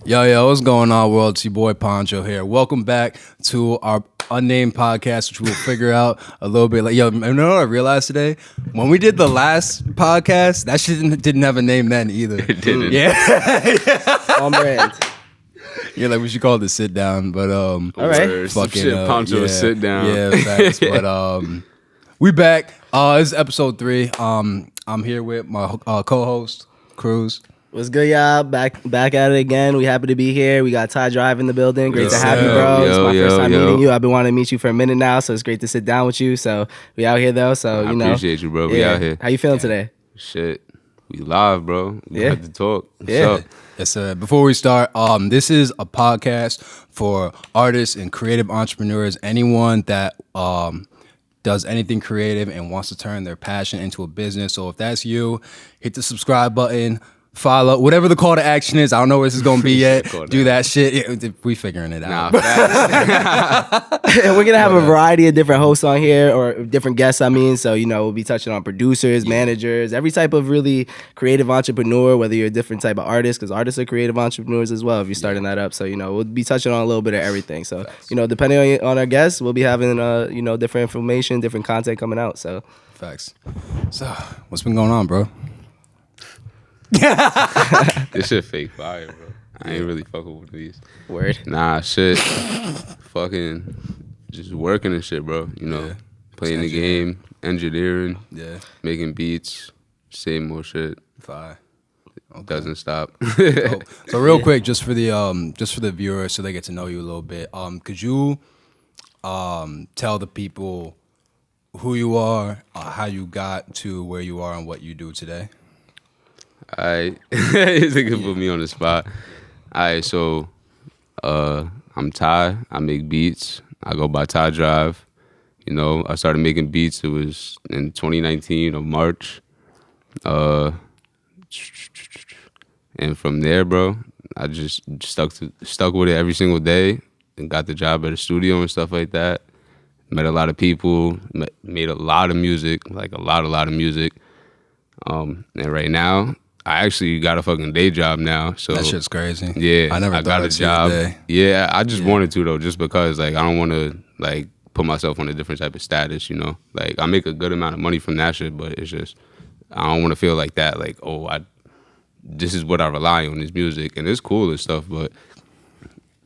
Yo, what's going on, world? It's your boy Poncho here. Welcome back to our unnamed podcast, which we'll figure out a little bit. Like, yo, you know what I realized today? When we did the last podcast, that shit didn't have a name then either. It didn't. Yeah. On brand. Yeah, like we should call it the sit down, but all right. fucking shit, Poncho sit down. Yeah, facts. But we back. This is episode 3. I'm here with my co-host Cruz. What's good, y'all? Back at it again. We happy to be here. We got Tye Drive in the building. Great to Yes, have you, sir. bro. It's my first time yo. meeting you. I've been wanting to meet you for a minute now, so it's great to sit down with you. So we out here though. So I you know, appreciate you, bro. We out here. How you feeling today? Shit, we live, bro. We Yeah. have to talk. What's Yeah. up? Yes, sir. Before we start, this is a podcast for artists and creative entrepreneurs. Anyone that does anything creative and wants to turn their passion into a business. So if that's you, hit the subscribe button. Follow whatever the call to action is. I don't know what this is gonna be yet. Do that shit. Yeah, we figuring it out. Nah, facts. And we're gonna have a variety of different hosts on here, or different guests. I mean, so you know, we'll be touching on producers, managers, every type of really creative entrepreneur. Whether you're a different type of artist, because artists are creative entrepreneurs as well. If you're starting that up, so you know, we'll be touching on a little bit of everything. So you know, depending on our guests, we'll be having you know, different information, different content coming out. So Facts. So what's been going on, bro? This shit fake fire, bro. I ain't really fucking with these. word. Nah, shit. Fucking just working and shit, bro. You know, Yeah. playing the Engineering. game, engineering, Yeah. making beats, same old shit. Fire. Doesn't stop. Dope. So real quick, just for the viewers, so they get to know you a little bit. Could you tell the people who you are, how you got to where you are, and what you do today? Alright, this nigga put me on the spot. Alright, so I'm Tye. I make beats. I go by Tye Drive. You know, I started making beats. It was in 2019 of March. And from there, bro, I just stuck with it every single day and got the job at a studio and stuff like that. Met a lot of people. Made a lot of music, like a lot of music. And right now, I actually got a fucking day job now. So That shit's crazy. yeah, I never thought got a I'd see the job. day. Yeah, I just wanted to though, just because like I don't want to like put myself on a different type of status, you know. Like I make a good amount of money from that shit, but it's just I don't want to feel like that. Like this is what I rely on is music, and it's cool and stuff, but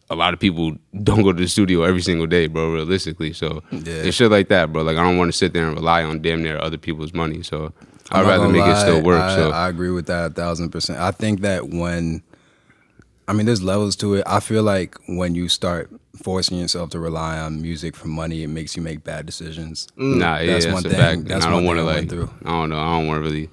a lot of people don't go to the studio every single day, bro, realistically. So it's shit like that, bro. Like I don't want to sit there and rely on damn near other people's money. So I'd rather make it still work. I agree with that 1,000%. I think that there's levels to it. I feel like when you start forcing yourself to rely on music for money, it makes you make bad decisions. Nah, yeah, that's one a thing. fact. That's and I don't one want to thing I went like, through. I don't know. I don't want to really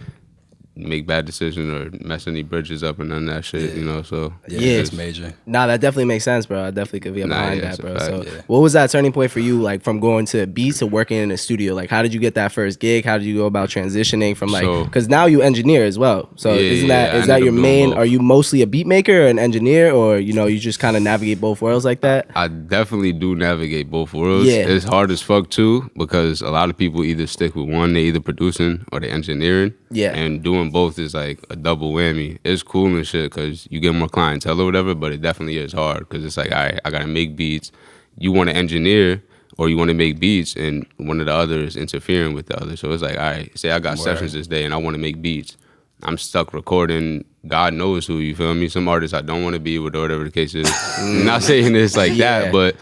make bad decisions or mess any bridges up and none of that shit, you know. So Yeah, it's major. Nah, that definitely makes sense, bro. I definitely could be behind yeah, that, it's a bro. fact, So, yeah. what was that turning point for you, like from going to beats to working in a studio? Like, how did you get that first gig? How did you go about transitioning from like? Because now you engineer as well. So, Yeah, is I that ended your up doing main? both. Are you mostly a beat maker or an engineer, or you know, you just kind of navigate both worlds like that? I definitely do navigate both worlds. Yeah. It's hard as fuck too because a lot of people either stick with one, they either producing or they engineering. Yeah. And doing both is like a double whammy. It's cool and shit because you get more clientele or whatever, but it definitely is hard because it's like, all right, I gotta make beats. You want to engineer or you want to make beats, and one of the other is interfering with the other. So it's like, all right, say I got sessions this day and I want to make beats. I'm stuck recording God knows who, you feel me? Some artists I don't want to be with or whatever the case is. I'm not saying this like that, but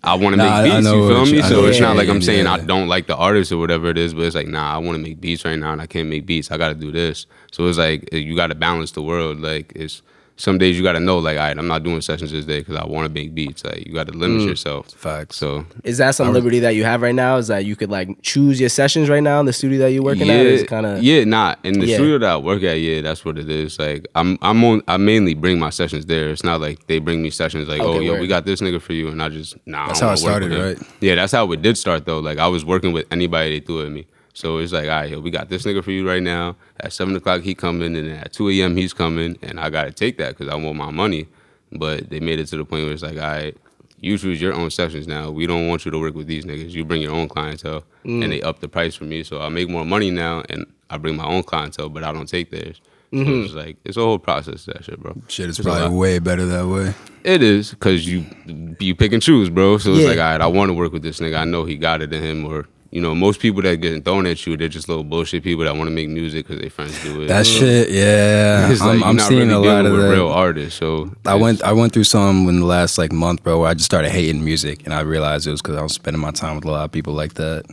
I want to make beats, you feel me? So it's not like I'm saying I don't like the artist or whatever it is, but it's like, nah, I want to make beats right now and I can't make beats. I got to do this. So it's like, you got to balance the world. Like, it's some days you got to know, like, all right, I'm not doing sessions this day because I want to make beats. Like, you got to limit yourself. Facts. So Is that some liberty that you have right now? Is that you could like choose your sessions right now in the studio that you're working at? Or is it kind of in the studio that I work at, yeah, that's what it is. Like I mainly bring my sessions there. It's not like they bring me sessions like, Okay, oh, yo, word. we got this nigga for you, and I just That's I how don't it wanna work started, with him. right? Yeah, that's how it did start though. Like I was working with anybody they threw at me. So it's like, all right, yo, we got this nigga for you right now. At 7 o'clock he coming, and then at 2 a.m. he's coming, and I gotta take that because I want my money. But they made it to the point where it's like, all right, you choose your own sessions now. We don't want you to work with these niggas. You bring your own clientele. And they up the price for me. So I make more money now and I bring my own clientele, but I don't take theirs. So it's like, it's a whole process to that shit, bro. Shit is It's a lot. probably way better that way. It is, because you pick and choose, bro. So it's Yeah. like, all right, I want to work with this nigga. I know he got it in him. Or, you know, most people that get thrown at you, they're just little bullshit people that want to make music because their friends do it. That shit, yeah. It's like, I'm you're not seeing really a lot dealing of with that. real artists. So I went through some in the last like month, bro, where I just started hating music, and I realized it was because I was spending my time with a lot of people like that.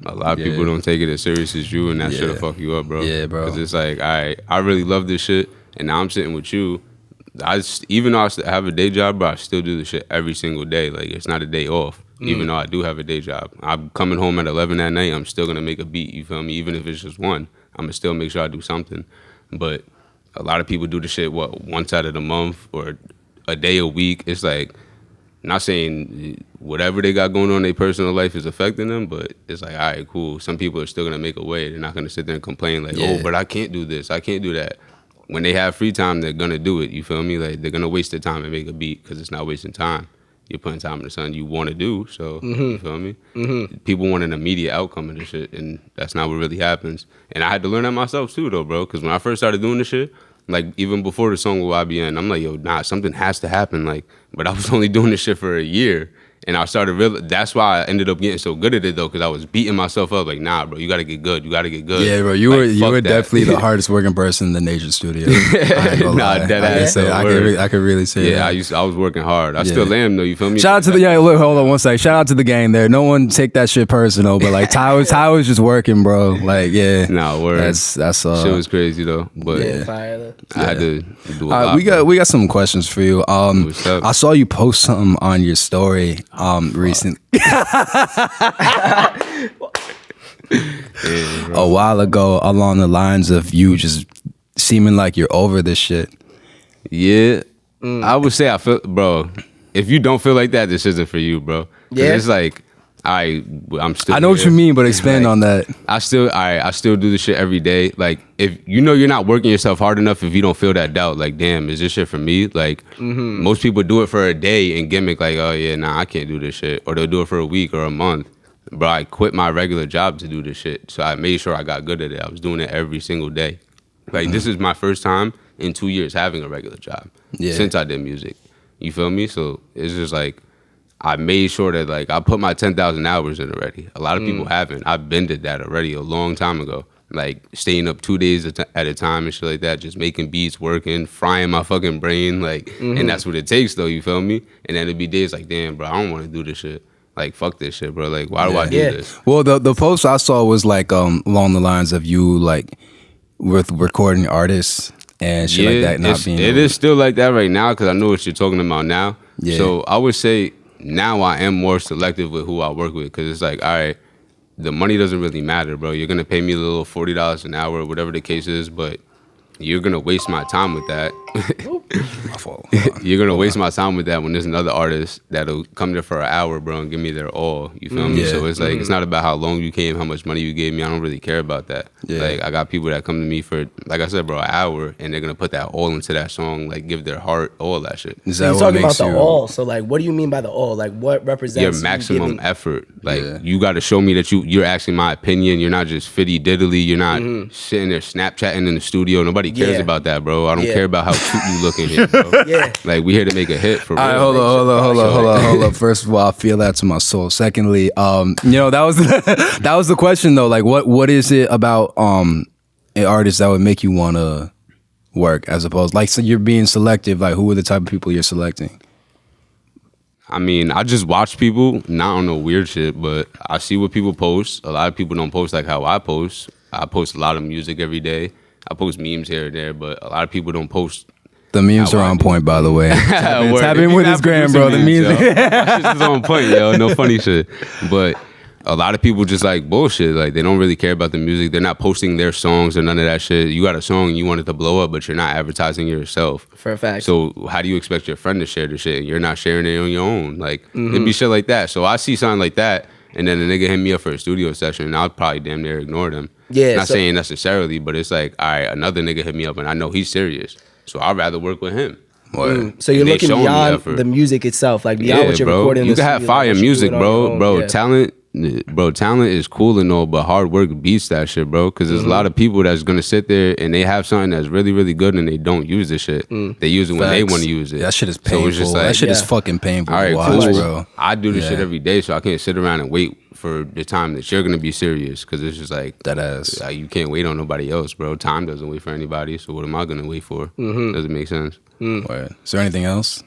a lot of people don't take it as serious as you, and that shit'll fuck you up, bro. Yeah, bro. Because it's like, I really love this shit, and now I'm sitting with you. Even though I have a day job, bro, I still do this shit every single day. Like, it's not a day off. Even though I do have a day job, I'm coming home at 11 at night. I'm still gonna make a beat. You feel me? Even if it's just one, I'm gonna still make sure I do something. But a lot of people do the shit once out of the month or a day a week. It's like, not saying whatever they got going on in their personal life is affecting them, but it's like, all right, cool. Some people are still gonna make a way. They're not gonna sit there and complain like, oh, but I can't do this, I can't do that. When they have free time, they're gonna do it. You feel me? Like, they're gonna waste their time and make a beat because it's not wasting time. You're putting time into something you want to do. So you feel me? People want an immediate outcome of this shit, and that's not what really happens. And I had to learn that myself too, though, bro. Because when I first started doing this shit, like, even before the song with YBN, I'm like, yo, nah, something has to happen. Like, but I was only doing this shit for a year. And I started that's why I ended up getting so good at it, though, because I was beating myself up like, nah, bro, you gotta get good. You gotta get good. Yeah, bro, you were definitely the hardest working person in the Nation studio. Nah, dead ass. I could really say that. I was working hard. I still am, though. You feel me? Shout out to look, hold on one sec. Shout out to the gang there. No one take that shit personal, but like Tye was just working, bro. Like, yeah. Nah, word. That's shit was crazy though. But I had to do a lot. We got some questions for you. What's up? I saw you post something on your story recently. A while ago, along the lines of you just seeming like you're over this shit. Yeah, I would say I feel, bro. If you don't feel like that, this isn't for you, bro. Yeah, it's like I'm still. I know what you mean, but expand on that. I still do this shit every day. Like, if you know you're not working yourself hard enough, if you don't feel that doubt, like, damn, is this shit for me? Like, most people do it for a day and gimmick, like, oh yeah, nah, I can't do this shit, or they'll do it for a week or a month. Bro, I quit my regular job to do this shit, so I made sure I got good at it. I was doing it every single day. Like, this is my first time in 2 years having a regular job since I did music. You feel me? So it's just like, I made sure that, like, I put my 10,000 hours in already. A lot of people haven't. I've been did that already a long time ago. Like, staying up 2 days at a time and shit like that, just making beats, working, frying my fucking brain, like, and that's what it takes, though, you feel me? And then it'd be days like, damn, bro, I don't want to do this shit. Like, fuck this shit, bro. Like, why do I do this? Well, the post I saw was like along the lines of you like with recording artists and shit like that. Not being it is still like that right now, because I know what you're talking about now. Yeah. So I would say now I am more selective with who I work with, because it's like, all right, the money doesn't really matter, bro. You're gonna pay me a little $40 an hour, whatever the case is, but you're gonna waste my time with that. My fault. You're gonna waste my time with that when there's another artist that'll come there for an hour, bro, and give me their all. You feel me? Yeah. So it's like, it's not about how long you came, how much money you gave me. I don't really care about that. Yeah. Like, I got people that come to me for, like I said, bro, an hour, and they're gonna put that all into that song, like, give their heart, all that shit. Is So that you're what talking about makes the you? all. So like, what do you mean by the all? Like, what represents Your you maximum giving- effort. Like, you got to show me that you're asking my opinion. You're not just fitty diddly. You're not sitting there Snapchatting in the studio. Nobody cares about that, bro. I don't care about how cute you look in here, bro. Like, we here to make a hit for real. All right, hold on. First of all, I feel that to my soul. Secondly, that was that was the question though. Like, what is it about an artist that would make you want to work, as opposed, like, so you're being selective. Like, who are the type of people you're selecting? I mean, I just watch people, not on no weird shit, but I see what people post. A lot of people don't post like how I post. I post a lot of music every day. I post memes here and there, but a lot of people don't post. The memes are on point, by the way. Tap in with his gram, bro. The memes. That shit is on point, yo. No funny shit. But a lot of people just like bullshit. Like, they don't really care about the music. They're not posting their songs or none of that shit. You got a song and you want it to blow up, but you're not advertising yourself. For a fact. So how do you expect your friend to share the shit and you're not sharing it on your own? Like, it'd be shit like that. So I see something like that, and then a nigga hit me up for a studio session, and I'll probably damn near ignore them. Yeah. Not saying necessarily, but it's like, all right, another nigga hit me up, and I know he's serious. So I'd rather work with him. So you're They looking showing me beyond effort. the music itself, like beyond what you're bro. recording. In You the can have studio, fire like, what you music, doing on your bro. own. Bro, Yeah. talent bro, talent is cool and all, but hard work beats that shit, bro. Because there's a lot of people that's gonna sit there and they have something that's really, really good and they don't use the shit. They use it when they want to use it. That shit is painful. So it's just like, that shit is fucking painful all right, to watch, cool. bro. I do this shit every day, so I can't sit around and wait for the time that you're gonna be serious. Because it's just like That ass. you can't wait on nobody else, bro. Time doesn't wait for anybody. So what am I gonna wait for? Doesn't make sense. Word. Is there anything else?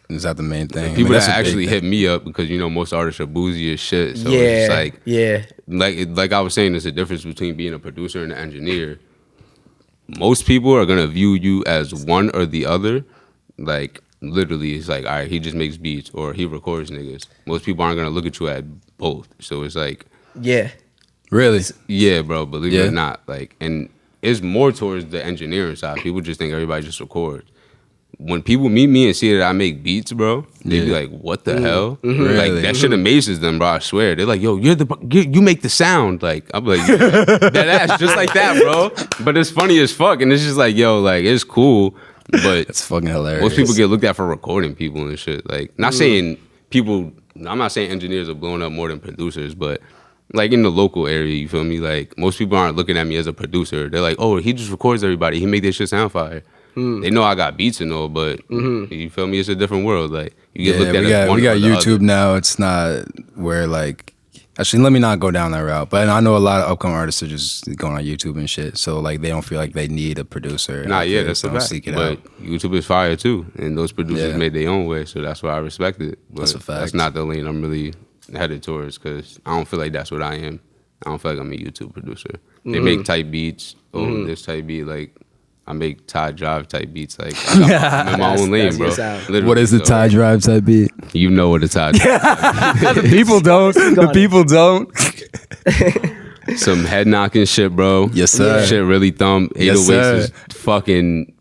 Is that the main thing? People that's that a big actually thing. hit me up because most artists are boozy as shit. So it's just like I was saying, there's a difference between being a producer and an engineer. Most people are gonna view you as one or the other. Like literally, it's like, all right, he just makes beats or he records niggas. Most people aren't gonna look at you at both. So it's like, Really? yeah, bro, believe it Yeah. or not, like, and it's more towards the engineering side. People just think everybody just records. When people meet me and see that I make beats, bro, they be like, "What the hell?" Really? Like that shit amazes them, bro. I swear. They're like, "Yo, you make the sound." Like I'm like, that ass just like that, bro. But it's funny as fuck, and it's just like, yo, like it's cool, but It's fucking hilarious. most people get looked at for recording people and shit. Like, not saying people. I'm not saying engineers are blowing up more than producers, but like in the local area, you feel me? Like most people aren't looking at me as a producer. They're like, oh, he just records everybody. He make this shit sound fire. They know I got beats and all, but you feel me? It's a different world. Like you get looked at as one we got or the YouTube other. now. It's not where like. Actually, let me not go down that route. But I know a lot of upcoming artists are just going on YouTube and shit. So like they don't feel like they need a producer. Nah, yeah, They that's just a don't fact. seek it But out. YouTube is fire too, and those producers Yeah. made their own way, so that's why I respect it. But That's a fact. That's not the lane I'm really headed towards, because I don't feel like that's what I am. I don't feel like I'm a YouTube producer. They make type beats. This type beat, like I make Tye Drive type beats. Like I'm in my own lane, that's your bro. sound. Literally, What is the so Tye Drive type beat? You know what a Tye Drive. The people don't. The people don't. Some head knocking shit, bro. Yes, sir. Shit really thump. 808s Yes, sir. is fucking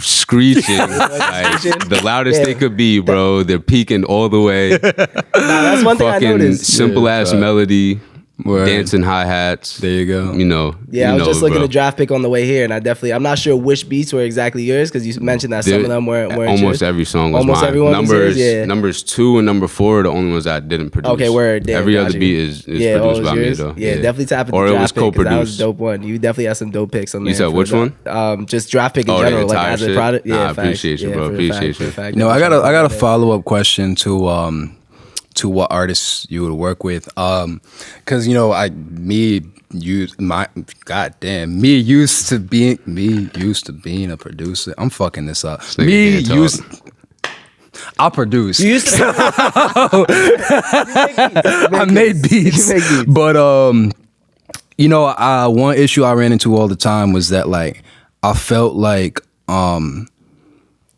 screeching. Like, the loudest they could be, bro. They're peaking all the way. That's one thing I Fucking noticed. simple ass melody, Word. dancing hi hats. There you go. You know. Yeah, you I was know just it, looking bro. at draft pick on the way here, and I'm not sure which beats were exactly yours because you mentioned that some There- of them weren't almost yours. every song was Almost mine. every one was yours, yeah. Numbers 2 and number 4 are the only ones that I didn't produce. Okay, word. Damn, every got other you. beat is all produced was by yours? me though. Yeah, definitely tap into or it was draft pick 'cause that was a co-produced. dope one. You definitely have some dope picks on there. You said for which the- one? Just draft pick in Oh, the general, like entire as a shit? product. Nah, Yeah, I facts. appreciate you, Yeah, bro. for the fact, Appreciate for the you. fact. You know, I got a Definitely. follow up question to what artists you would work with. Cause you know, me used to being a producer. I'm fucking this up. nigga Me can't talk. used I produce. You used to I made beats. You make beats. But you know, one issue I ran into all the time was that like I felt like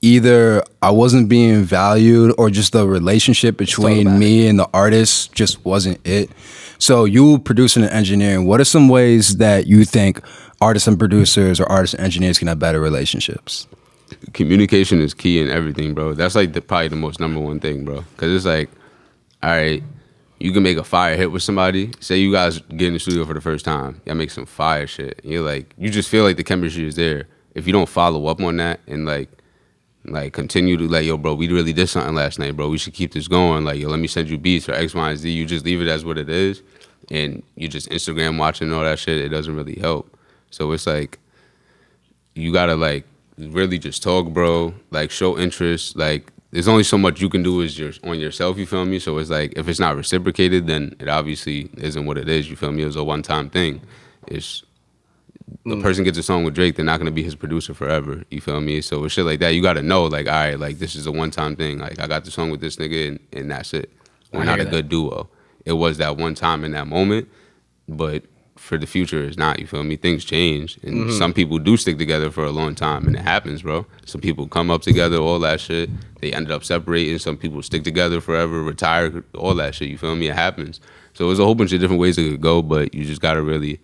either I wasn't being valued or just the relationship between me and the artist just wasn't it. So you producing and engineering, what are some ways that you think artists and producers or artists and engineers can have better relationships? Communication is key in everything, bro. That's like probably the most number one thing, bro. Because it's like, all right, you can make a fire hit with somebody. Say you guys get in the studio for the first time. Y'all make some fire shit. And you're like, you just feel like the chemistry is there. If you don't follow up on that and like continue to like, yo, bro, we really did something last night, bro. We should keep this going. Like, yo, let me send you beats or X, Y, and Z. You just leave it as what it is. And you just Instagram watching and all that shit. It doesn't really help. So it's like, you gotta like really just talk, bro. Like show interest. Like there's only so much you can do on yourself. You feel me? So it's like if it's not reciprocated, then it obviously isn't what it is. You feel me? It was a one-time thing. It's the person gets a song with Drake, they're not gonna be his producer forever. You feel me? So with shit like that, you gotta know, like, all right, like this is a one-time thing. Like I got the song with this nigga, and that's it. We're not a good duo. It was that one time in that moment, but for the future, it's not. You feel me? Things change, and some people do stick together for a long time, and it happens, bro. Some people come up together, all that shit. They ended up separating. Some people stick together forever, retire, all that shit. You feel me? It happens. So there's a whole bunch of different ways it could go, but you just gotta really,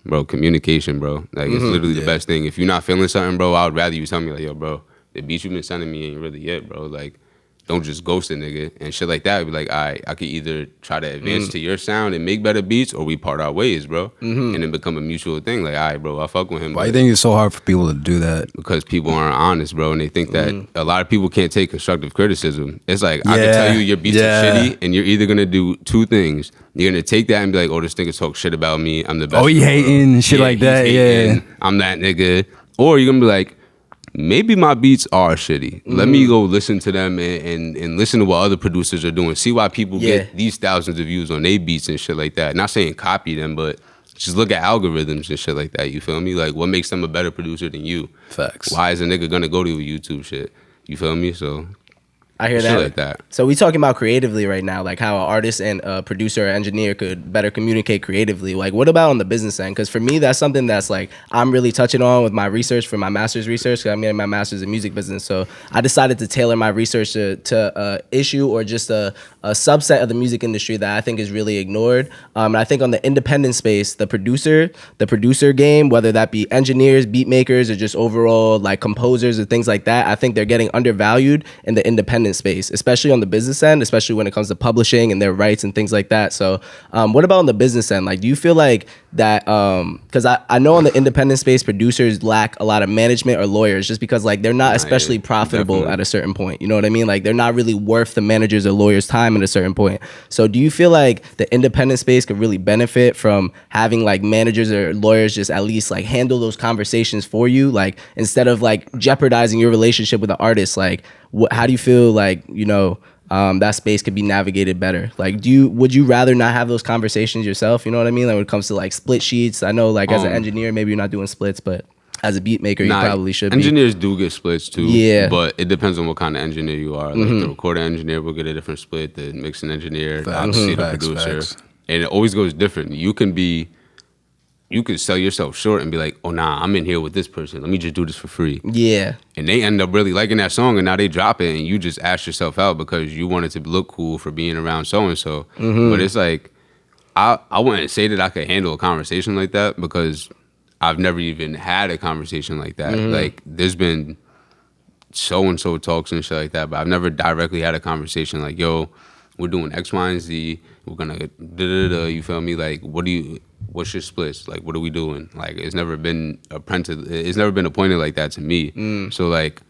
bro, communication, bro. Like it's literally the best thing. If you're not feeling something, bro, I would rather you tell me like, yo, bro, the beats you've been sending me ain't really it, bro. Like don't just ghost a nigga and shit like that. Be like, all right, I could either try to advance to your sound and make better beats, or we part our ways, bro, and then become a mutual thing. Like, all right, bro, I fuck with him. Why do you think it's so hard for people to do that? Because people aren't honest, bro, and they think that a lot of people can't take constructive criticism. It's like, I can tell you your beats are shitty, and you're either gonna do two things. You're gonna take that and be like, oh, this nigga talk shit about me. I'm the best. Oh, he hating shit like that. Hating, I'm that nigga. Or you're gonna be like, maybe my beats are shitty. Let me go listen to them and listen to what other producers are doing. See why people get these thousands of views on their beats and shit like that. Not saying copy them, but just look at algorithms and shit like that. You feel me? Like, what makes them a better producer than you? Facts. Why is a nigga gonna go to YouTube shit? You feel me? So I hear shit that. like that. So we talking about creatively right now, like how an artist and a producer or engineer could better communicate creatively. Like, what about on the business end? Because for me, that's something that's like I'm really touching on with my research for my master's research. I'm getting my master's in music business, so I decided to tailor my research to issue or just a subset of the music industry that I think is really ignored. And I think on the independent space, the producer game, whether that be engineers, beat makers, or just overall like composers or things like that, I think they're getting undervalued in the independent space, especially on the business end, especially when it comes to publishing and their rights and things like that. So what about on the business end? Like, do you feel like that, because I know on the independent space, producers lack a lot of management or lawyers just because like they're not especially profitable definitely. at a certain point. You know what I mean? Like, they're not really worth the managers or lawyers' time at a certain point. So do you feel like the independent space could really benefit from having like managers or lawyers just at least like handle those conversations for you? Like, instead of like jeopardizing your relationship with the artist, like how do you feel like, you know, that space could be navigated better? Like, would you rather not have those conversations yourself? You know what I mean? Like, when it comes to like split sheets, I know like as an engineer, maybe you're not doing splits, but as a beat maker, you probably should be. Engineers do get splits too. Yeah. But it depends on what kind of engineer you are. Like the recording engineer will get a different split, the mixing engineer, obviously the producer. And it always goes different. You could sell yourself short and be like, oh nah, I'm in here with this person. Let me just do this for free. Yeah. And they end up really liking that song, and now they drop it, and you just ask yourself out because you wanted to look cool for being around so-and-so. But it's like, I wouldn't say that I could handle a conversation like that because I've never even had a conversation like that. Like, there's been so-and-so talks and shit like that, but I've never directly had a conversation like, yo, we're doing X, Y, and Z. We're gonna da-da-da, you feel me? Like, what's your splits? Like, what are we doing? Like, it's never been appointed like that to me. So, like,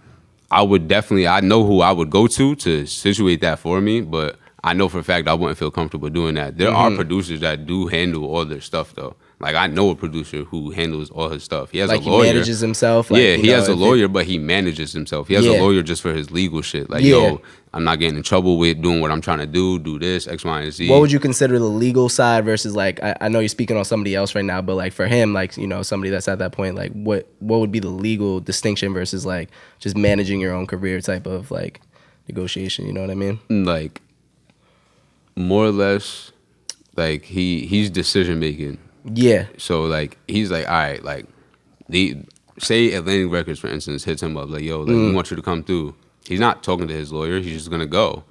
I know who I would go to situate that for me, but I know for a fact I wouldn't feel comfortable doing that. There are producers that do handle all their stuff, though. Like, I know a producer who handles all his stuff. He has a lawyer. He manages himself. Like, yeah, he has a lawyer, but he manages himself. He has a lawyer just for his legal shit. Like, yo, I'm not getting in trouble with doing what I'm trying to do this, X, Y, and Z. What would you consider the legal side versus, like, I know you're speaking on somebody else right now, but, like, for him, like, you know, somebody that's at that point, like, what would be the legal distinction versus, like, just managing your own career type of, like, negotiation, you know what I mean? Like, more or less, like, he's decision-making. Yeah. So, like, he's like, all right, like, say Atlantic Records, for instance, hits him up, like, yo, like, we want you to come through. He's not talking to his lawyer. He's just going to go.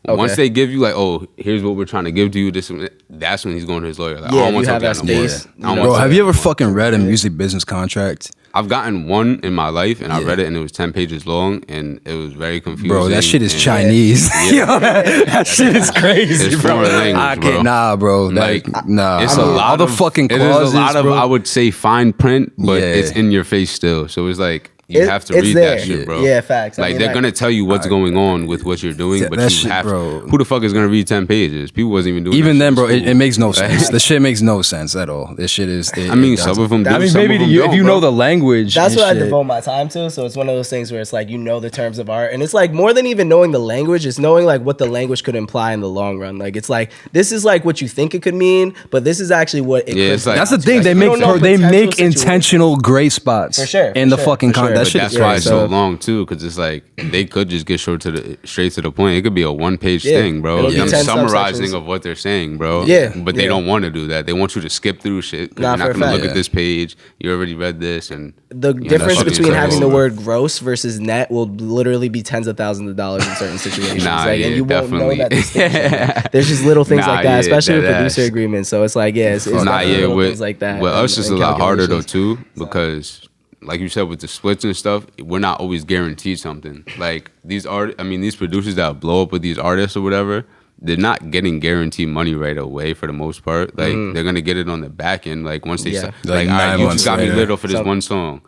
Okay. Once they give you, like, oh, here's what we're trying to give to you, that's when he's going to his lawyer. Like, I don't want to talk to you no more. Bro, have you ever fucking read a music business contract? I've gotten one in my life, and I read it, and it was 10 pages long, and it was very confusing. Bro, that shit is Chinese. That shit is crazy, it's bro. Foreign language, I can't, nah, bro. Like, nah. It's a lot all the of fucking It clauses, is a lot of, bro. I would say, fine print, but it's in your face still. So it's like, you have to read that shit, bro. Yeah, facts. Like, they're gonna tell you what's going on with what you're doing, but you shit, have bro. to. Who the fuck is gonna read 10 pages? People wasn't even doing. Even that then, shit bro, in school. it makes no sense. The shit makes no sense at all. This shit is. I mean, some of them do. I mean, some maybe of them to you, don't, if you bro. know the language. That's and what shit. I devote my time to. So it's one of those things where it's like, you know the terms of art. And it's like more than even knowing the language, it's knowing like what the language could imply in the long run. Like, it's like, this is like what you think it could mean, but this is actually what it could it's like, That's the thing. They You make don't know they potential make situations. intentional gray spots For sure, in for the sure, fucking for sure. content. That But shit that's is why crazy. it's so long too, because it's like they could just get straight to the point. It could be a 1-page thing, bro. It'll be Them 10 summarizing subsections. of what they're saying, bro. Yeah, But they yeah. don't want to do that. They want you to skip through shit. 'Cause Nah, you're for not a gonna look fact. at this page. You already read this, and The you know, difference that's between fucking having the crazy. word gross versus net will literally be tens of thousands of dollars in certain situations. Nah, like, yeah, and you won't know definitely. that distinction. There's just little things Nah, like that, yeah, especially with dead producer ass. agreements. So it's like, yeah, it's Nah, definitely yeah, little with things like that. With us, and it's a lot harder though calculations. too, because like you said with the splits and stuff, we're not always guaranteed something. Like these producers that blow up with these artists or whatever, they're not getting guaranteed money right away for the most part. Like they're gonna get it on the back end. Like once they Yeah. like, Like all right, 9 you months just got me later. lit for this one song.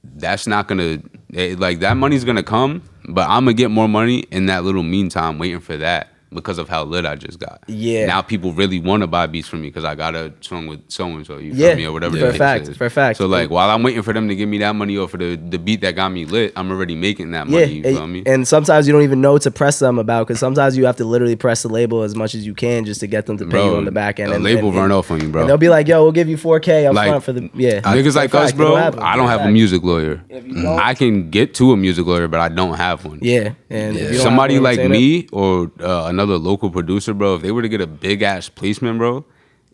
That's not gonna like that money's gonna come, but I'm gonna get more money in that little meantime waiting for that because of how lit I just got. Yeah. Now people really want to buy beats from me because I got a song with so and so. You Yeah. feel me or whatever. For the a case fact. is. For a fact. So like while I'm waiting for them to give me that money or for the beat that got me lit, I'm already making that money. You feel me? And sometimes you don't even know to press them about because sometimes you have to literally press the label as much as you can just to get them to pay you on the back end. The label run off on you, bro. And they'll be like, "Yo, we'll give you $4K up Like, front for the yeah." Niggas like us, bro. I don't have a music lawyer. If you don't- I can get to a music lawyer, but I don't have one. Yeah, and if you don't Somebody have one, like entertainer- me or another local producer, bro, if they were to get a big ass placement, bro,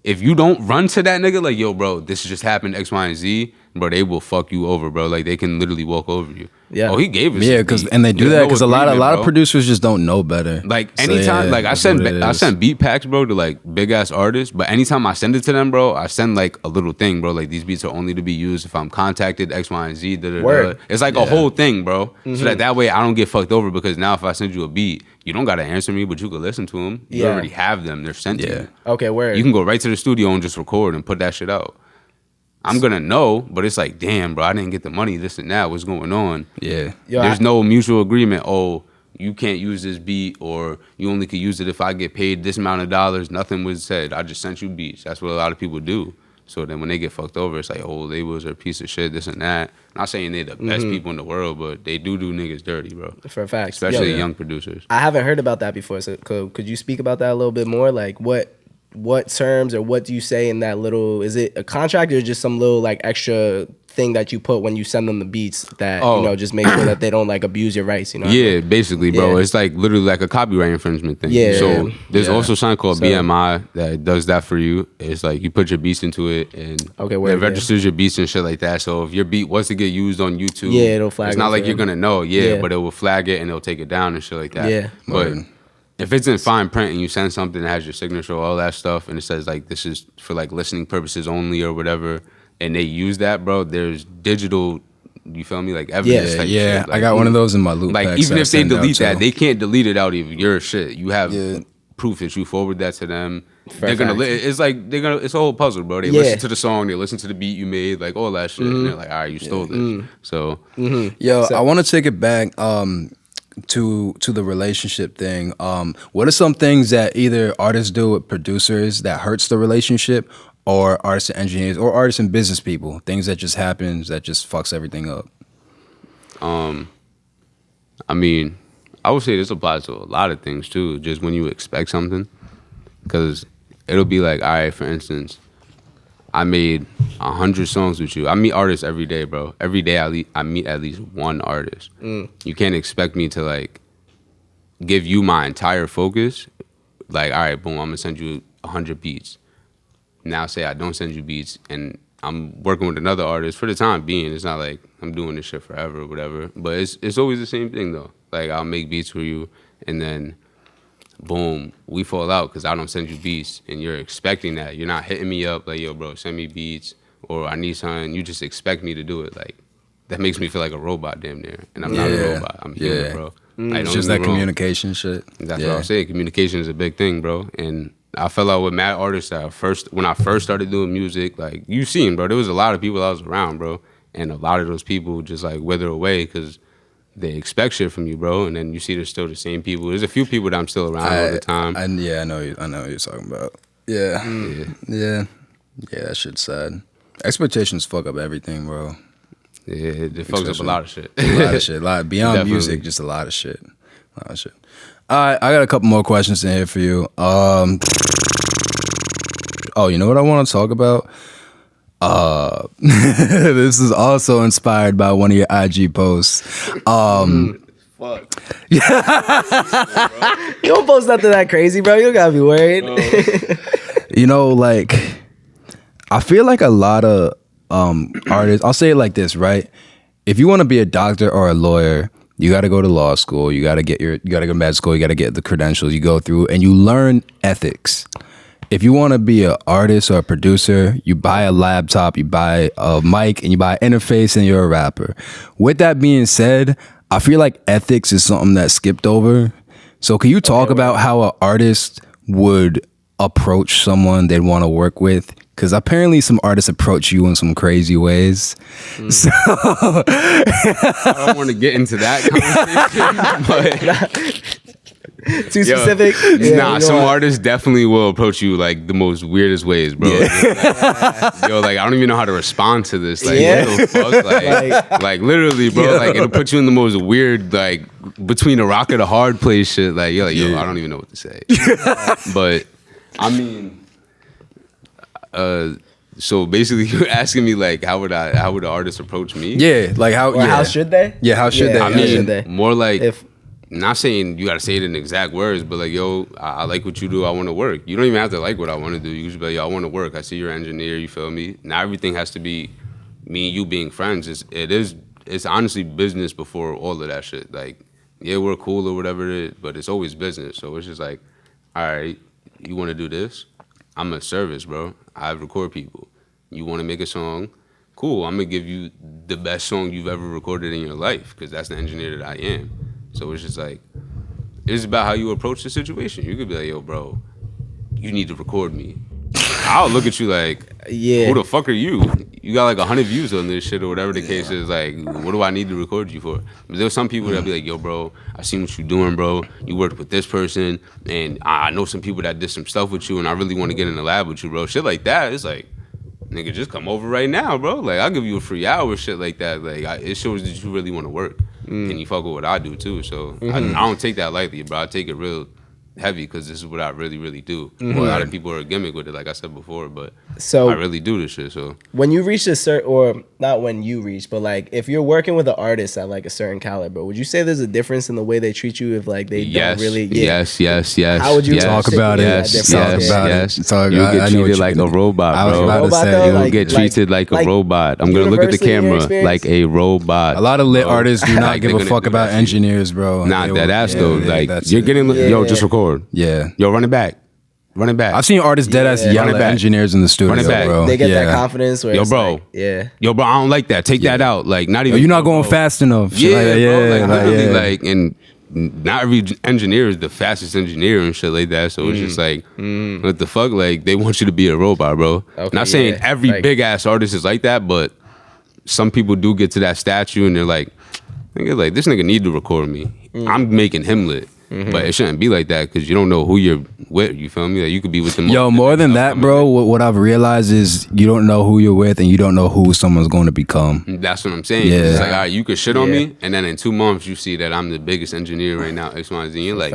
if you don't run to that nigga like, yo, bro, this just happened X, Y, and Z, bro, they will fuck you over, bro. Like they can literally walk over you. Yeah. Oh, he gave us. Yeah, a because beat. and they do There's that no because a lot agreement, of bro. producers just don't know better. Like So, anytime, yeah, like I that's what it is. send beat packs, bro, to like big ass artists. But anytime I send it to them, bro, I send like a little thing, bro. Like these beats are only to be used if I'm contacted X, Y, and Z. Da, da, da. Word. It's like a whole thing, bro. So that way I don't get fucked over because now if I send you a beat, you don't gotta answer me, but you could listen to them. You Yeah. already have them. They're sent to you. Okay, where You can go right to the studio and just record and put that shit out. I'm gonna know, but it's like, damn, bro, I didn't get the money. This and that. What's going on? Yeah. Yo, There's no mutual agreement. Oh, you can't use this beat, or you only could use it if I get paid this amount of dollars. Nothing was said. I just sent you beats. That's what a lot of people do. So then when they get fucked over, it's like, oh, labels are a piece of shit, this and that. Not saying they're the best people in the world, but they do niggas dirty, bro. for a fact, Especially Yo, young producers. I haven't heard about that before. So could you speak about that a little bit more? Like what terms or what do you say in that little? Is it a contract or just some little like extra thing that you put when you send them the beats that just make sure that they don't like abuse your rights? You know? Yeah, basically, bro. Yeah. It's like literally like a copyright infringement thing. Yeah. So there's Yeah. also something called So- BMI that does that for you. It's like you put your beats into it and Okay, word, it registers your beats and shit like that. So if your beat was to get used on YouTube, Yeah, it'll flag It's it not for like you're them. gonna know, Yeah. but it will flag it and it'll take it down and shit like that. Yeah. But Word. if it's in fine print and you send something that has your signature, all that stuff, and it says like this is for like listening purposes only or whatever, and they use that, bro, there's digital. You feel me? Like evidence. Yeah, type yeah. shit. I got one of those in my loop. Like packs even that I if they send out delete that, too. they can't delete it out of your shit. You have Yeah. proof that you forward that to them. For They're gonna. facts. It's like they're gonna. It's a whole puzzle, bro. They Yeah. listen to the song, they listen to the beat you made, like all that shit, and they're like, all right, you stole this. So Yo, So- I want to take it back to the relationship thing. What are some things that either artists do with producers that hurts the relationship, or artists and engineers, or artists and business people? Things that just happens that just fucks everything up. I mean, I would say this applies to a lot of things too. Just when you expect something, because it'll be like, all right, for instance, I made 100 songs with you. I meet artists every day, bro. Every day I meet at least one artist. You can't expect me to like give you my entire focus. Like, all right, boom, I'm gonna send you 100 beats. Now say I don't send you beats and I'm working with another artist for the time being. It's not like I'm doing this shit forever or whatever. But it's always the same thing though. Like I'll make beats for you and then boom, we fall out because I don't send you beats and you're expecting that. You're not hitting me up like, yo, bro, send me beats or I need something. You just expect me to do it. Like that makes me feel like a robot damn near. And I'm not a Yeah. robot. I'm human, Yeah. bro. It's Like, don't just get that me wrong. communication shit. That's Yeah. what I'm saying. Communication is a big thing, bro. And I fell out with mad artists when I first started doing music. Like you seen, bro, there was a lot of people I was around, bro, and a lot of those people just like wither away because they expect shit from you, bro. And then you see there's still the same people. There's a few people that I'm still around all the time. I know what you're talking about. Yeah. Yeah. That shit's sad. Expectations fuck up everything, bro. Yeah, it fucks up a lot of shit. A lot of shit. Beyond Definitely. music, just a lot of shit. All right, I got a couple more questions in here for you. You know what I want to talk about? This is also inspired by one of your IG posts. Fuck. You don't post nothing that crazy, bro. You don't gotta be worried. You know, like I feel like a lot of artists. I'll say it like this, right? If you want to be a doctor or a lawyer, you got to go to law school. You got to go to med school. You got to get the credentials. You go through and you learn ethics. if you want to be an artist or a producer, you buy a laptop, you buy a mic, and you buy an interface, and you're a rapper. With that being said, I feel like ethics is something that's skipped over. So can you talk about how an artist would approach someone they'd want to work with? Because apparently some artists approach you in some crazy ways. So I don't want to get into that conversation, but Too specific? Some artists definitely will approach you like the most weirdest ways, bro. Yo, like I don't even know how to respond to this. Like, what the fuck? Like literally, bro. Like it'll put you in the most weird, like between a rock and a hard place shit. Like you're like, yo, I don't even know what to say. But I mean, so basically, you're asking me like, how would an artist approach me? yeah, like how? How should they? Yeah, how should they? I How should mean, they? more like. Not saying you gotta say it in exact words, but like, yo, I like what you do. I want to work. You don't even have to like what I want to do. You just be like, yo, I want to work. I see you're an engineer. You feel me? Now everything has to be me and you being friends. It's honestly business before all of that shit. Like, yeah, we're cool or whatever it is, but it's always business. So it's just like, all right, you want to do this? I'm a service, bro. I record people. You want to make a song? Cool. I'm gonna give you the best song you've ever recorded in your life because that's the engineer that I am. So it's just like, it's about how you approach the situation. You could be like, yo, bro, you need to record me. I'll look at you like, who the fuck are you? You got like 100 views on this shit or whatever the case is. Like, what do I need to record you for? But there's some people that be like, yo, bro, I seen what you doing, bro. You worked with this person, and I know some people that did some stuff with you, and I really want to get in the lab with you, bro. Shit like that, it's like, nigga, just come over right now, bro. Like, I'll give you a free hour, shit like that. Like, it shows that you really want to work. And you fuck with what I do, too. So, I don't take that lightly, bro. I take it real heavy because this is what I really, really do. A lot of people are a gimmick with it, like I said before, but I really do this shit, so. When you reach a certain, or not when you reach, but like, if you're working with an artist at like a certain caliber, would you say there's a difference in the way they treat you if like they don't really? Yes. How would you talk about it? Yes. You get treated like a robot, bro. I was about to say, you'll get treated like a robot. I'm going to look at the camera like a robot. A lot of lit artists do not give a fuck about engineers, bro. Nah, that ass though. Like, you're getting, yo, just record. Yeah. Yo, run it back. I've seen artists dead ass yell at engineers in the studio, bro. They get that confidence where yo, bro. Like, yo, bro, I don't like that. Take that out. Like, not even. You're not going fast enough. Yeah, bro. Like, literally, and not every engineer is the fastest engineer and shit like that. So it's just like, what the fuck? Like, they want you to be a robot, bro. Okay, not saying every big ass artist is like that, but some people do get to that statue and they're like, this nigga need to record me. I'm making him lit. But it shouldn't be like that because you don't know who you're with. You feel me? Like, you could be with them. Yo, more than that, bro, what I've realized is you don't know who you're with and you don't know who someone's going to become. That's what I'm saying. Yeah. It's like, all right, you could shit on me, and then in 2 months you see that I'm the biggest engineer right now, X, Y, and Z. You're like,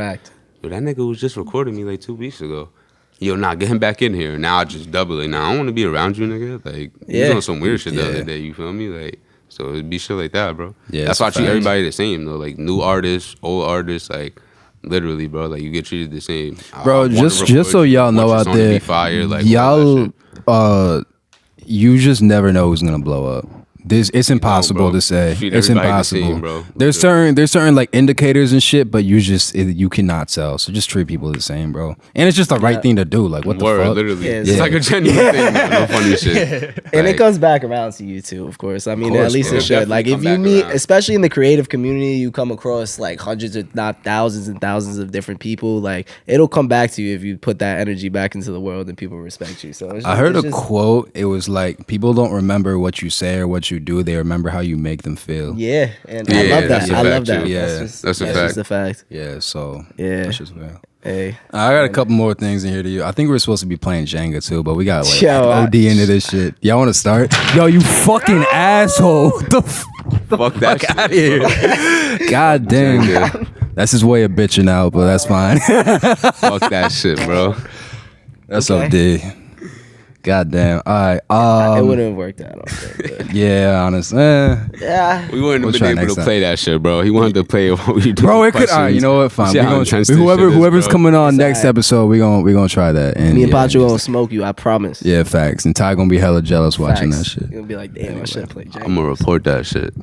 yo, that nigga was just recording me like 2 weeks ago. Yo, get him back in here. Now I just double it. Now I don't want to be around you, nigga. Like, you was on some weird shit the other day. You feel me? Like, so it'd be shit like that, bro. Yeah, that's why I treat everybody the same, though. Like, new artists, old artists, like, literally, bro, like, you get treated the same, bro. Just so y'all know out there, fire, like, y'all, you just never know who's gonna blow up. It's impossible to say. It's impossible. Same, bro. There's certain like indicators and shit, but you cannot tell. So just treat people the same, bro. And it's just the right thing to do. Like, what the fuck? Literally, it's like a genuine thing. No funny shit. And it comes back around to you too, of course. I mean, at least it should. Like, if you meet, especially in the creative community, you come across like hundreds, if not thousands and thousands of different people. Like, it'll come back to you if you put that energy back into the world and people respect you. So I heard a quote. It was like, people don't remember what you say or what you do. They remember how you make them feel. Yeah, and I love that. I love that. Yeah, that's a fact. Yeah, so that's just real. Hey, I got a couple more things in here to you. I think we're supposed to be playing Jenga too, but we got like OD into this shit. Y'all want to start? Yo, you fucking asshole! The fuck that shit out of here! God damn, that's his way of bitching out, but that's fine. Fuck that shit, bro. That's OD. God damn. All right. It wouldn't have worked out. Yeah, honestly. Yeah. We wouldn't have been able to play that shit, bro. He wanted to play what we do. Bro, it could. All right, you know what? Fine. Whoever's coming on next episode, we gonna try that. And me and Poncho gonna smoke you. I promise. Yeah, facts. And Tye gonna be hella jealous watching that shit. You'll be like, damn, I should have played Jenga. I'm gonna report that shit.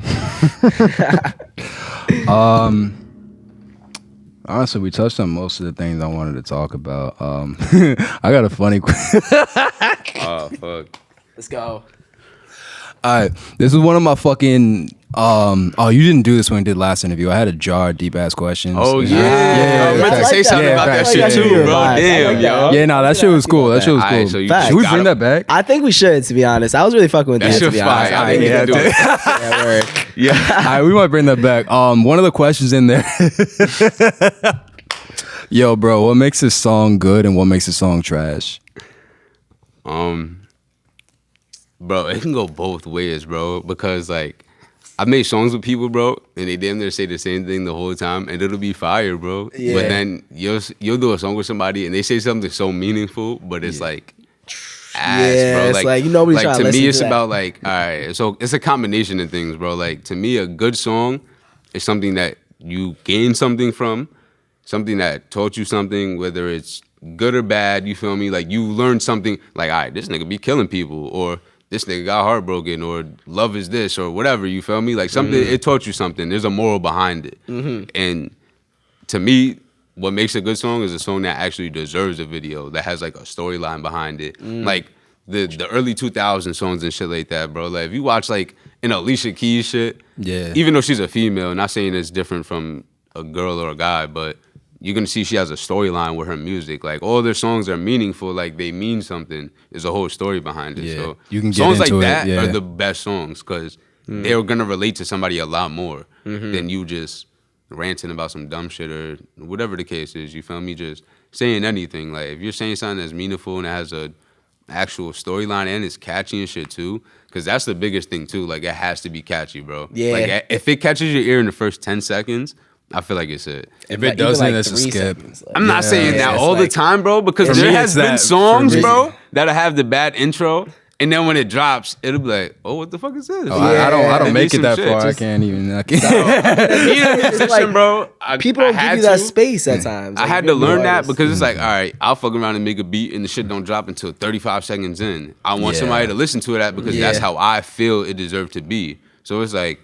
Honestly, we touched on most of the things I wanted to talk about. I got a funny question. Oh fuck. Let's go. All right, this is one of my fucking. Oh, you didn't do this when we did last interview. I had a jar of deep ass questions. Oh yeah. Yeah, I meant to I like say that. something Yeah, about that facts. shit Yeah, too, yeah, bro. yeah. I Damn, like yo. that. Yeah, no, that shit was cool. That shit was cool. Alright, so you Facts. Should we gotta- bring that back? I think we should, to be honest. I was really fucking with That that, to shit be honest. fire. I think we yeah, can do dude. it. Yeah, word. Yeah. All right, we might bring that back. One of the questions in there. Yo, bro, what makes this song good and what makes this song trash? Bro, it can go both ways, bro. Because like, I've made songs with people, bro, and they damn near say the same thing the whole time, and it'll be fire, bro. Yeah. But then you'll do a song with somebody, and they say something so meaningful, but it's like ass, Yeah, bro. it's like, nobody's trying to to listen me, to it's that. about like, all right, so it's a combination of things, bro. Like to me, a good song is something that you gain something from, something that taught you something, whether it's good or bad. You feel me? Like you learned something. Like, all right, this nigga be killing people, or this nigga got heartbroken, or love is this, or whatever, you feel me? Like something, it taught you something. There's a moral behind it. And to me, what makes a good song is a song that actually deserves a video, that has like a storyline behind it. Like the early 2000 songs and shit like that, bro. Like if you watch like an Alicia Keys shit, Yeah. even though she's a female, not saying it's different from a girl or a guy, but you're gonna see she has a storyline with her music. Like all their songs are meaningful, like they mean something. There's a whole story behind it. Yeah, So you can get songs like into it, that yeah. are the best songs because they're gonna relate to somebody a lot more than you just ranting about some dumb shit or whatever the case is. You feel me? Just saying anything. Like if you're saying something that's meaningful and it has a actual storyline and it's catchy and shit too, because that's the biggest thing too. Like it has to be catchy, bro. Yeah. Like if it catches your ear in the first 10 seconds, I feel like it's it. If Like, it even doesn't, like it's a 3 skip. seconds, I'm not saying Yeah, that it's all the like- time, bro, because For there me, has it's been that- songs, for me- bro, that'll have the bad intro, and then when it drops, it'll be like, oh, what the fuck is this? Oh, I don't They make need it that some far. shit. I can't even. Being in a position, like, bro, People don't give you that space at times. I Like, had you're to a new learn that artist. because it's like, all right, I'll fuck around and make a beat and the shit don't drop until 35 seconds in. I want Yeah. somebody to listen to that because that's how I feel it deserved to be. So it's like,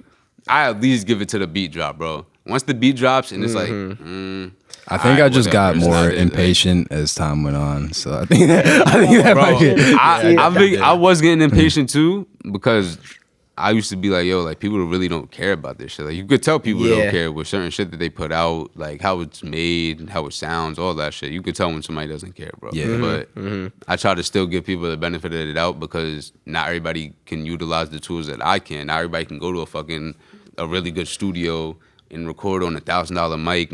I at least give it to the beat drop, bro. Once the beat drops and it's like, I think All I right, just got whatever, it's more not it, like- impatient as time went on. So I think that bro, might be. I was getting impatient too because I used to be like, yo, like people really don't care about this shit. Like you could tell people Yeah. don't care with certain shit that they put out, like how it's made, how it sounds, all that shit. You could tell when somebody doesn't care, bro. Yeah. But I try to still give people the benefit of the doubt because not everybody can utilize the tools that I can. Not everybody can go to a really good studio and record on $1,000 mic.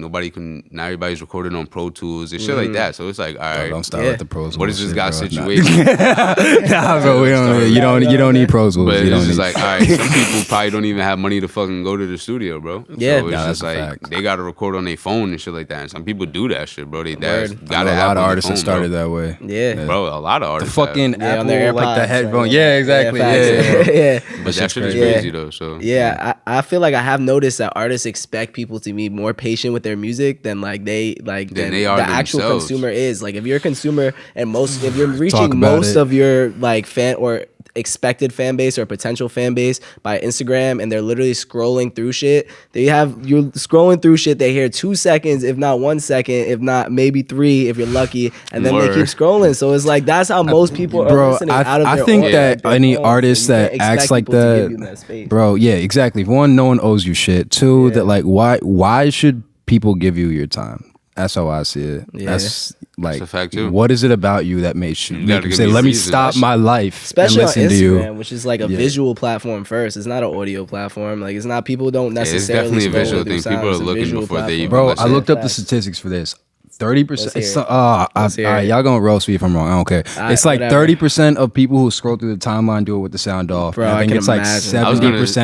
Not everybody's recording on Pro Tools and shit like that. So it's like, all right, Don't start Yeah. with the pros. what is this guy shit, bro? situation? Nah, bro, we don't. You don't need pros. But You don't it's just need- like, all right, some people probably don't even have money to fucking go to the studio, bro. Yeah. So it's Nah, just that's a like fact. they gotta record on their phone and shit like that. And some people do that shit, bro. They dads Word. I gotta know a have lot of on artists their that phone, started that way. Yeah. bro. A lot of The artists. fucking Yeah, on Apple, their like the AirPods, headphone. right? Yeah, exactly. facts. Yeah. yeah. but that shit is crazy. crazy though. So Yeah, I feel like I have noticed that artists expect people to be more patient with their music than Than they are the actual themselves. consumer is. Like if you're a consumer and if you're Talk reaching about most it. of your like fan or expected fan base or potential fan base by Instagram and they're literally scrolling through shit. You're scrolling through shit, they hear 2 seconds, if not 1 second, if not maybe 3 if you're lucky, and then they Word. keep scrolling. So it's like that's how most people are Bro, listening out of I their think own- that their any phones. artist So you that can't acts expect like people to that, give you that space. bro, yeah, exactly. One, no one owes you shit. Two, that like why should people give you your time? That's how I see it. Yeah. That's like, a fact, too. what is it about you that makes you gotta make you give say, me a let me reason. stop my life Especially and on listen to Instagram, you? which is like a Yeah. visual platform first. It's not an audio platform. Like it's not people don't it's necessarily. definitely a scroll visual through thing. sounds. People are It's a looking visual before they platform. even Bro, listen. I looked up the Facts. statistics for this. 30%. Let's It's, hear it. Let's hear all right, it. y'all gonna roast me if I'm wrong. I don't care. It's like whatever. 30% of people who scroll through the timeline do it with the sound off. Bro, And I think can it's like imagine. 70%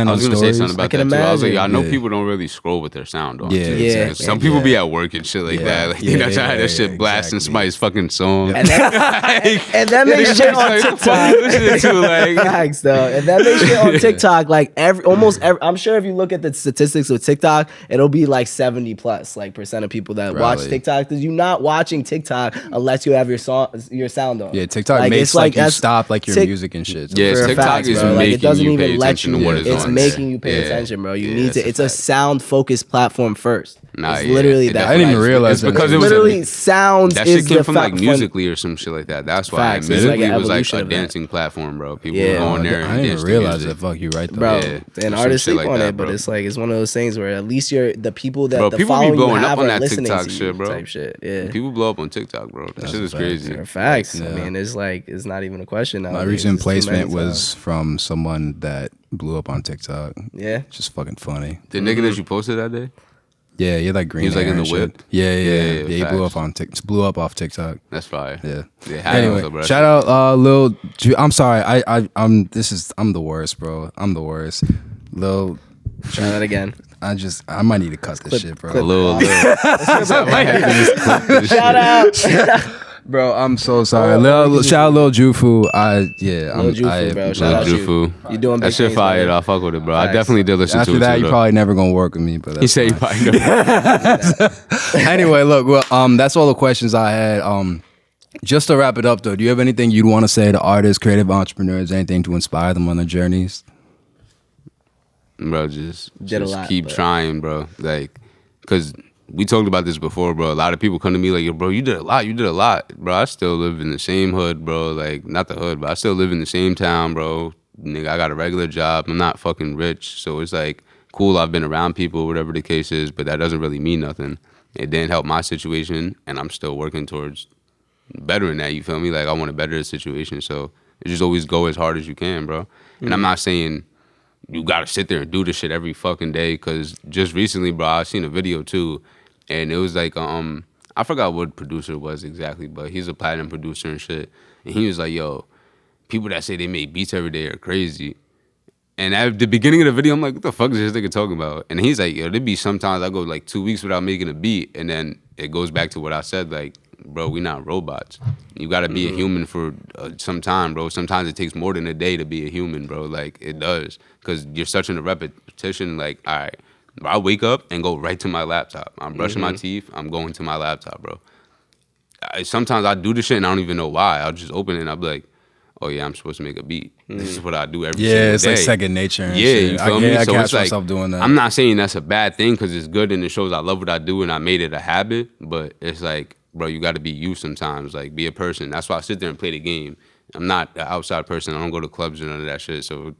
I on was gonna say stories. something about I can that too. I was like, I know Yeah. people don't really scroll with their sound on. Yeah, too. Yeah. Like, some people be at work and shit like that. Like, you know, trying to have that shit blasting somebody's fucking song. And that makes shit on Like, what the fuck TikTok. you listening to? Like, Facts though, and that makes shit on TikTok. Like almost every. I'm sure if you look at the statistics of TikTok, it'll be like 70+ like percent of people that watch Probably. TikTok. Did You're not watching TikTok unless you have your sound on. Yeah, TikTok Like, makes it's like you that's- stop like your music and shit. Yeah, For a TikTok fact, is bro. Like, making it doesn't you even pay let attention you. to what is It's on making you pay there. attention, bro. You Yeah, need to. that's It's a a fact. sound focused platform first. Nah, it's yeah, literally it that. I didn't even realize It's that. because It it was literally sounds that is shit came the from like Musically or some shit like that. That's why Facts. It's Musically like an was like evolution a of that. dancing platform, bro. People Yeah. were going there I and didn't dance even to realize music. that. Fuck you, right though. Bro, Yeah, and or artists some shit sleep like on that, it, but bro. it's like it's one of those things where at least the people that Bro, the people be following you blowing up have on are that listening TikTok to you shit, bro. type shit. Yeah, People blow up on TikTok, bro. That shit is a fact. crazy. they're facts. Yeah. I mean, it's like it's not even a question now. My recent placement was from someone that blew up on TikTok. Yeah. Just fucking funny. The nigga that you posted that day, Yeah, he had like green He was, like, hair in and the shit. whip? Yeah, he blew facts. up blew up off TikTok. that's fire. Yeah. Yeah, Anyway, bro. shout out Lil. I'm sorry. I'm the worst, bro. I'm the worst. Lil. Try that again. I might need to cut this shit, bro. Lil. Shout out. Bro, I'm so sorry. Shout out Lil Jufu. Lil Jufu, bro. Shout out you. Jufu. You doing big That shit things, fire. brother. I fuck with it, bro. I Facts. definitely did listen After to it. that, too, you though. probably never gonna work with me. But He that's said he fine. probably never. Anyway, look, well, that's all the questions I had. Just to wrap it up, though, do you have anything you'd want to say to artists, creative entrepreneurs, anything to inspire them on their journeys? Bro, just Did a lot, keep but- trying, bro. Like, cause we talked about this before, bro. A lot of people come to me like, yo, bro, you did a lot, bro. I still live in the same hood, bro. Like, not the hood, but I still live in the same town, bro. Nigga, I got a regular job. I'm not fucking rich, so it's like cool. I've been around people, whatever the case is, but that doesn't really mean nothing. It didn't help my situation, and I'm still working towards bettering that. You feel me? Like, I want to better the situation, so you just always go as hard as you can, bro. And I'm not saying you gotta sit there and do this shit every fucking day. Cause just recently, bro, I seen a video too, and it was like, I forgot what producer it was exactly, but he's a platinum producer and shit. And he was like, yo, people that say they make beats every day are crazy. And at the beginning of the video, I'm like, what the fuck is this nigga talking about? And he's like, yo, there'd be sometimes I go like 2 weeks without making a beat, and then it goes back to what I said, like, bro, we not robots. You gotta be a human for some time, bro. Sometimes it takes more than a day to be a human, bro. Like, it does. Because you're such in a repetition, like, all right, I wake up and go right to my laptop. I'm brushing my teeth, I'm going to my laptop, bro. Sometimes I do this shit and I don't even know why. I'll just open it and I'll be like, oh yeah, I'm supposed to make a beat. This is what I do every single day. Yeah, it's like second nature. And Yeah, shit. you feel me? I So catch it's like, myself doing that. I'm not saying that's a bad thing because it's good and it shows I love what I do and I made it a habit, but it's like, bro, you got to be you sometimes. Like, be a person. That's why I sit there and play the game. I'm not an outside person. I don't go to clubs or none of that shit. So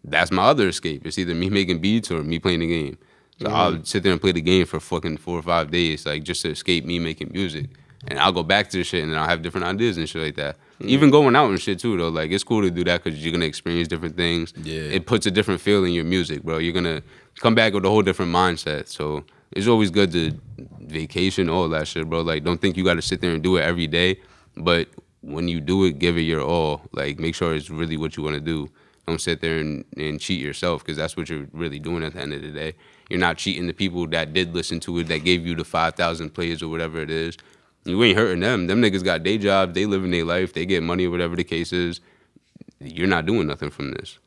that's my other escape. It's either me making beats or me playing the game. So I'll sit there and play the game for fucking 4 or 5 days, like, just to escape me making music. And I'll go back to the shit and then I'll have different ideas and shit like that. Even going out and shit too, though. Like, it's cool to do that because you're going to experience different things. Yeah. It puts a different feel in your music, bro. You're going to come back with a whole different mindset. So it's always good to vacation, all that shit, bro. Like, don't think you got to sit there and do it every day. But when you do it, give it your all. Like, make sure it's really what you want to do. Don't sit there and cheat yourself because that's what you're really doing at the end of the day. You're not cheating the people that did listen to it, that gave you the 5,000 plays or whatever it is. You ain't hurting them. Them niggas got day jobs. They living their life. They get money or whatever the case is. You're not doing nothing from this.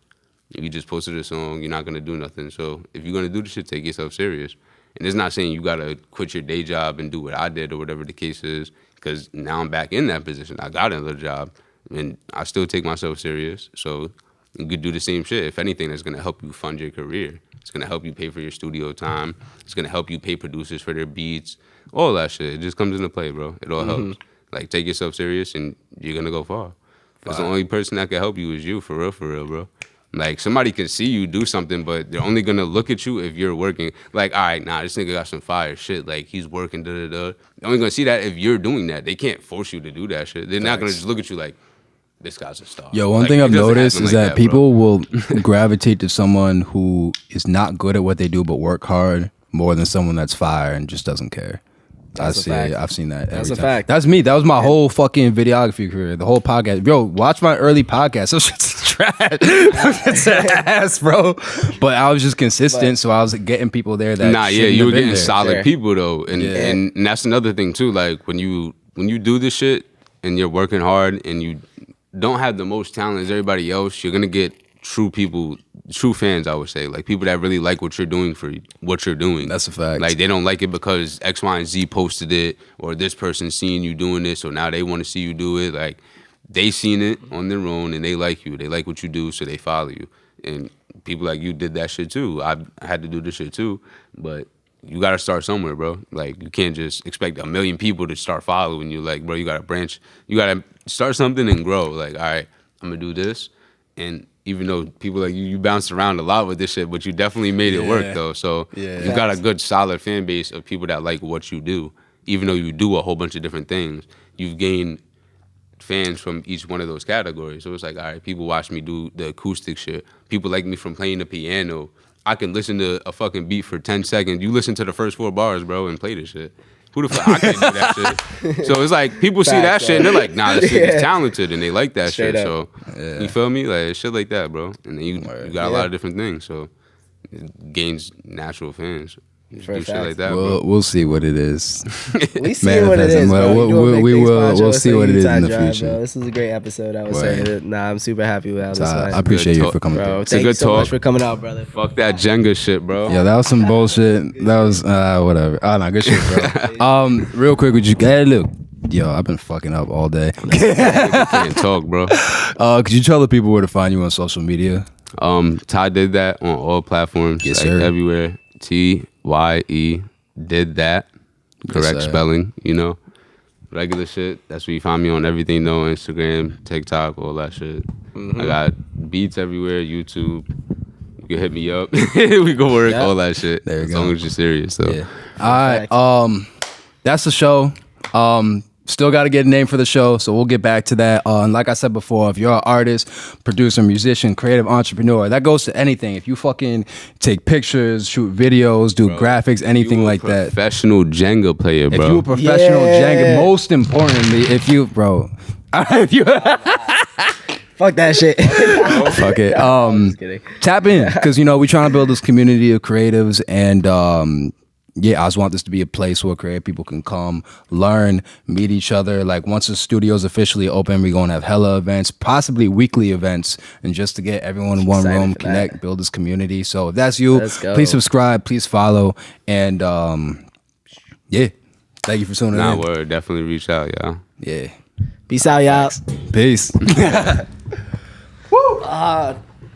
You just posted a song. You're not going to do nothing. So if you're going to do this shit, take yourself serious. And it's not saying you got to quit your day job and do what I did or whatever the case is, because now I'm back in that position. I got another job, and I still take myself serious. So you could do the same shit. If anything, that's going to help you fund your career. It's going to help you pay for your studio time. It's going to help you pay producers for their beats. All that shit. It just comes into play, bro. It all helps. Like, take yourself serious, and you're going to go far. Because the only person that can help you is you, for real, bro. Like, somebody can see you do something, but they're only going to look at you if you're working. Like, all right, nah, this nigga got some fire shit. Like, he's working, da-da-da. They're only going to see that if you're doing that. They can't force you to do that shit. They're not going to just look at you like, this guy's a star. Yo, one Like, thing it I've doesn't noticed happen is like that bro. people will gravitate to someone who is not good at what they do but work hard more than someone that's fire and just doesn't care. That's a fact. I've seen that. That's every a time. fact. That's me. That was my whole fucking videography career. The whole podcast. Yo, watch my early podcast. Those shit's trash. It's ass, bro. But I was just consistent, so I was getting people there that. Nah, yeah, shouldn't you have were been getting there. solid Sure. people though, and Yeah. and that's another thing too. Like, when you do this shit and you're working hard and you don't have the most talent as everybody else, you're gonna get true people, true fans, I would say, like people that really like what you're doing for what you're doing. That's a fact. Like they don't like it because X, Y, and Z posted it, or this person's seeing you doing this, so now they want to see you do it. Like they seen it on their own and they like you. They like what you do, so they follow you. And people like you did that shit too. I had to do this shit too, but you gotta start somewhere, bro. Like you can't just expect a million people to start following you. Like, bro, you gotta branch. You gotta start something and grow. Like, all right, I'm gonna do this. And even though people like you bounced around a lot with this shit, but you definitely made it work though. So you got a good solid fan base of people that like what you do. Even though you do a whole bunch of different things, you've gained fans from each one of those categories. So it's like, all right, people watch me do the acoustic shit. People like me from playing the piano. I can listen to a fucking beat for 10 seconds. You listen to the first 4 bars, bro, and play this shit. Who the fuck? I can't do that shit. So it's like people see that shit and they're like, nah, this shit is talented, and they like that shit. So you feel me? Like shit like that, bro. And then you got a lot of different things. So it gains natural fans. Do shit like that, bro. We'll see what it is. We see what it is, bro. We'll see what it is in the future. Bro. This is a great episode. I would say. Nah, I'm super happy with how this went. I appreciate you for coming, bro. Thank you so much for coming out, brother. Fuck that Jenga shit, bro. Yeah, that was some bullshit. That was whatever. Oh no, good shit, bro. Real quick, would you look? Yo, I've been fucking up all day. You can't talk, bro. Could you tell the people where to find you on social media? Tye did that on all platforms. Yes, like sir. Everywhere. TYE did that. Correct spelling, you know. Regular shit. That's where you find me on everything though. Instagram, TikTok, all that shit. I got beats everywhere, YouTube. You can hit me up. We go work, all that shit. There you as go. long as you're serious. So All right. That's the show. Still got to get a name for the show, so we'll get back to that. And like I said before, if you're an artist, producer, musician, creative entrepreneur, that goes to anything. If you fucking take pictures, shoot videos, do graphics, anything like that. Professional Jenga player, bro. If you a professional Jenga, most importantly, if you, bro, if you, Fuck that shit. fuck it. Just kidding. Tap in, because you know we trying to build this community of creatives, and yeah, I just want this to be a place where creative people can come, learn, meet each other. Like once the studio's officially open, we're gonna have hella events, possibly weekly events, and just to get everyone in one Excited room, for connect, that. build this community. So if that's you, Let's go. please subscribe, please follow, and yeah, thank you for tuning Nah, in. word. Definitely reach out, y'all. Yeah, Peace out, y'all. peace. Woo!